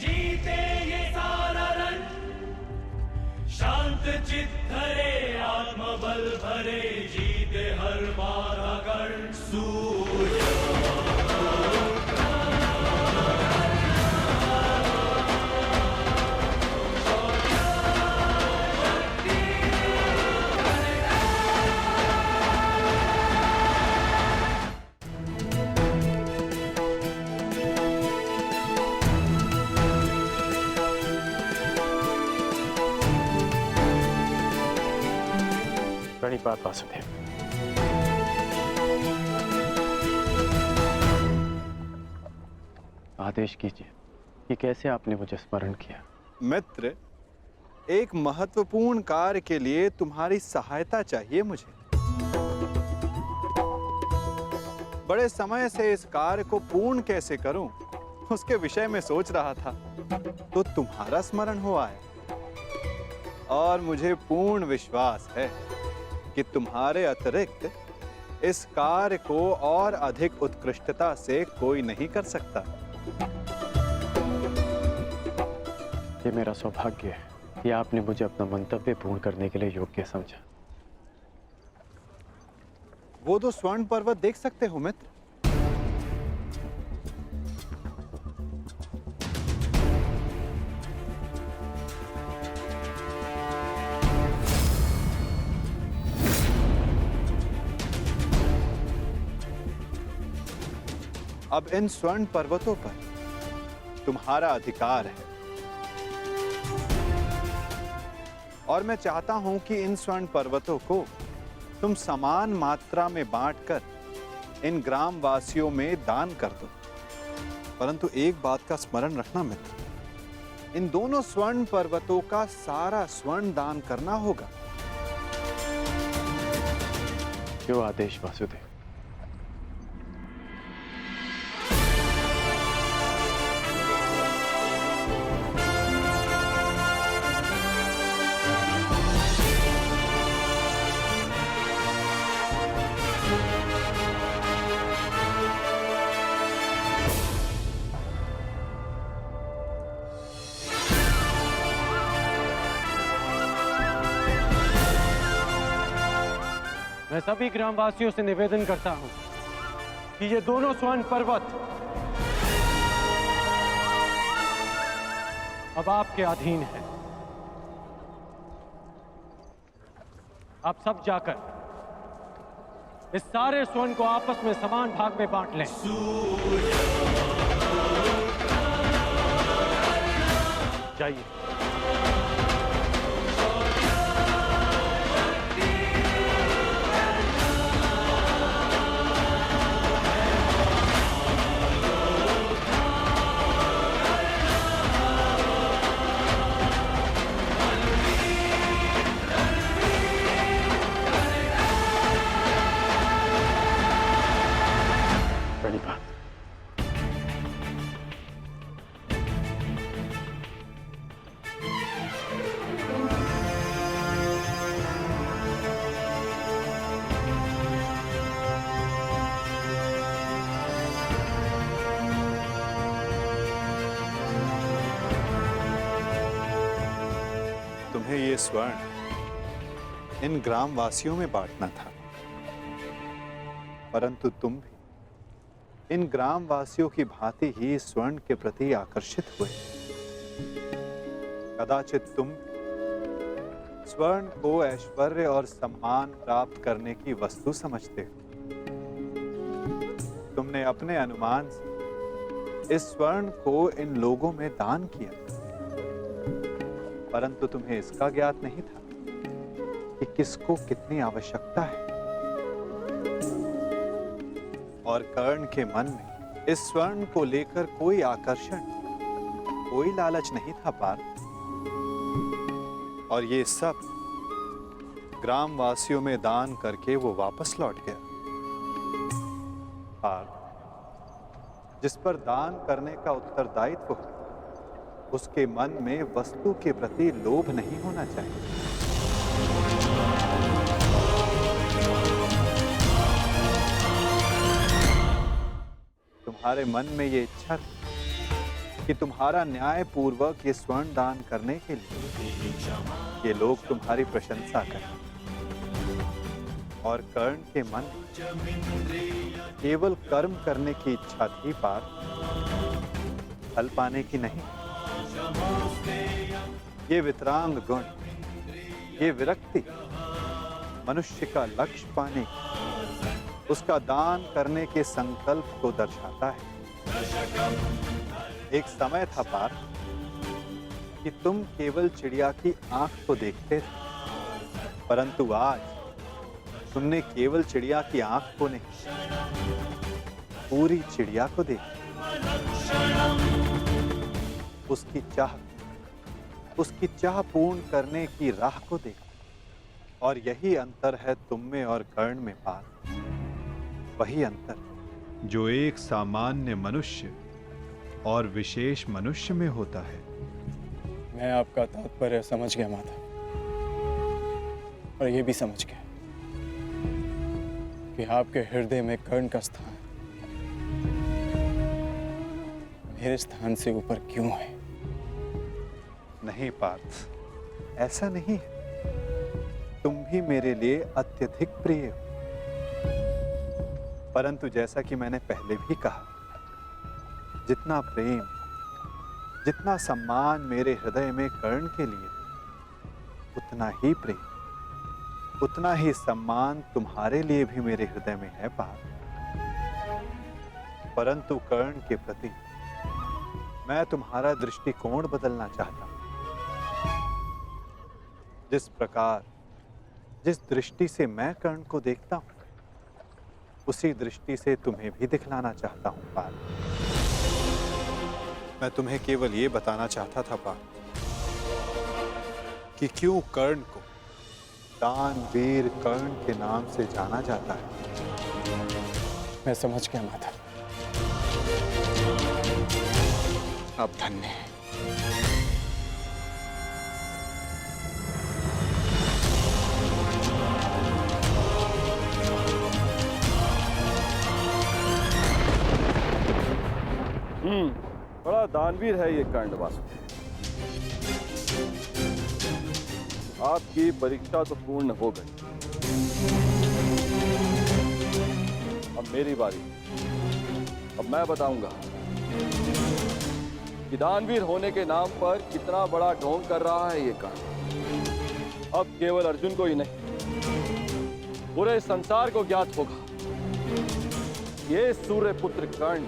जीते ये सारा रन। शांत चित धरे आत्मबल भरे, जीते हर बाधा कर सूर्य। प्रणिपात वासुदेव। आदेश कीजिए कि कैसे आपने मुझे स्मरण किया। मित्र, एक महत्वपूर्ण कार्य के लिए तुम्हारी सहायता चाहिए मुझे। बड़े समय से इस कार्य को पूर्ण कैसे करूं, उसके विषय में सोच रहा था, तो तुम्हारा स्मरण हो आया। और मुझे पूर्ण विश्वास है कि तुम्हारे अतिरिक्त इस कार्य को और अधिक उत्कृष्टता से कोई नहीं कर सकता। ये मेरा सौभाग्य है कि आपने मुझे अपना मंतव्य पूर्ण करने के लिए योग्य समझा। वो तो स्वर्ण पर्वत देख सकते हो मित्र। अब इन स्वर्ण पर्वतों पर तुम्हारा अधिकार है, और मैं चाहता हूं कि इन स्वर्ण पर्वतों को तुम समान मात्रा में बांटकर इन ग्राम वासियों में दान कर दो। परंतु एक बात का स्मरण रखना मित्र, इन दोनों स्वर्ण पर्वतों का सारा स्वर्ण दान करना होगा। क्यों आदेश वासुदेव। मैं सभी ग्रामवासियों से निवेदन करता हूं कि ये दोनों स्वर्ण पर्वत अब आपके अधीन है। आप सब जाकर इस सारे स्वर्ण को आपस में समान भाग में बांट लें। जाइए। प्रणिपात। तुम्हें ये स्वर्ण इन ग्राम वासियों में बांटना था, परंतु तुम भी इन ग्राम वासियों की भांति ही स्वर्ण के प्रति आकर्षित हुए। कदाचित तुम स्वर्ण को ऐश्वर्य और सम्मान प्राप्त करने की वस्तु समझते हो। तुमने अपने अनुमान से इस स्वर्ण को इन लोगों में दान किया, परंतु तुम्हें इसका ज्ञात नहीं था कि किसको कितनी आवश्यकता है। और कर्ण के मन में इस स्वर्ण को लेकर कोई आकर्षण, कोई लालच नहीं था पार्थ। और ये सब ग्राम वासियों में दान करके वो वापस लौट गया। पार्थ, जिस पर दान करने का उत्तरदायित्व हो, उसके मन में वस्तु के प्रति लोभ नहीं होना चाहिए। तुम्हारे मन में ये इच्छा थी कि तुम्हारा न्याय पूर्वक ये स्वर्ण दान करने के लिए ये लोग तुम्हारी प्रशंसा करें और कर्ण के मन में केवल कर्म करने की इच्छा थी पार, फल पाने की नहीं। ये वितरांग गुण, ये विरक्ति मनुष्य का लक्ष्य पाने, उसका दान करने के संकल्प को दर्शाता है। एक समय था पार कि तुम केवल चिड़िया की आंख को देखते थे, परंतु आज तुमने केवल चिड़िया की आंख को नहीं, पूरी चिड़िया को देखा, उसकी चाह पूर्ण करने की राह को देखा। और यही अंतर है तुम में और कर्ण में पार, वही अंतर जो एक सामान्य मनुष्य और विशेष मनुष्य में होता है। मैं आपका तात्पर्य समझ गया माता, और ये भी समझ गया कि आपके हृदय में कर्ण का स्थान मेरे स्थान से ऊपर क्यों है। नहीं पार्थ, ऐसा नहीं है। तुम भी मेरे लिए अत्यधिक प्रिय हो, परंतु जैसा कि मैंने पहले भी कहा, जितना प्रेम, जितना सम्मान मेरे हृदय में कर्ण के लिए, उतना ही प्रेम, उतना ही सम्मान तुम्हारे लिए भी मेरे हृदय में है पार्थ। परंतु कर्ण के प्रति मैं तुम्हारा दृष्टिकोण बदलना चाहता हूं। जिस प्रकार, जिस दृष्टि से मैं कर्ण को देखता हूं, उसी दृष्टि से तुम्हें भी दिखलाना चाहता हूं पार्थ। मैं तुम्हें केवल ये बताना चाहता था पार्थ कि क्यों कर्ण को दानवीर कर्ण के नाम से जाना जाता है। मैं समझ गया माता, आप धन्य हैं। बड़ा दानवीर है ये कर्ण वासुदेव। आपकी परीक्षा तो पूर्ण हो गई, अब मेरी बारी। अब मैं बताऊंगा कि दानवीर होने के नाम पर कितना बड़ा ढोंग कर रहा है ये कर्ण। अब केवल अर्जुन को ही नहीं, पूरे संसार को ज्ञात होगा ये सूर्यपुत्र कर्ण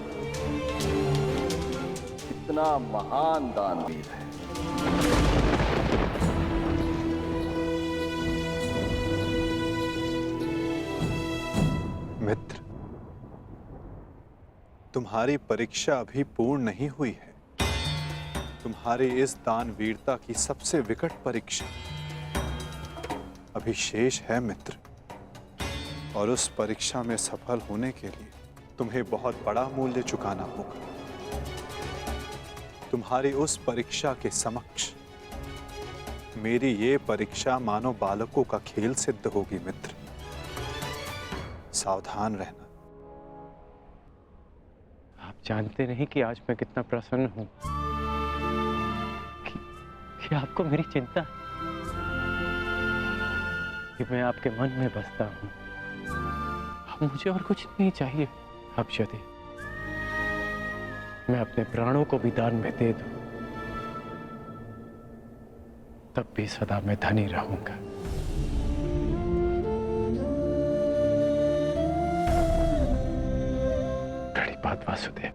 कितना महान दानवीर है। मित्र, तुम्हारी परीक्षा अभी पूर्ण नहीं हुई है। तुम्हारी इस दानवीरता की सबसे विकट परीक्षा अभी शेष है मित्र, और उस परीक्षा में सफल होने के लिए तुम्हें बहुत बड़ा मूल्य चुकाना होगा। तुम्हारी उस परीक्षा के समक्ष मेरी ये परीक्षा मानो बालकों का खेल सिद्ध होगी मित्र। सावधान रहना। आप जानते नहीं कि आज मैं कितना प्रसन्न हूं कि आपको मेरी चिंता है, कि मैं आपके मन में बसता हूं। अब मुझे और कुछ नहीं चाहिए। अब यदि मैं अपने प्राणों को भी दान में दे दूं, तब भी सदा मैं धनी रहूंगा। बड़ी बात वासुदेव।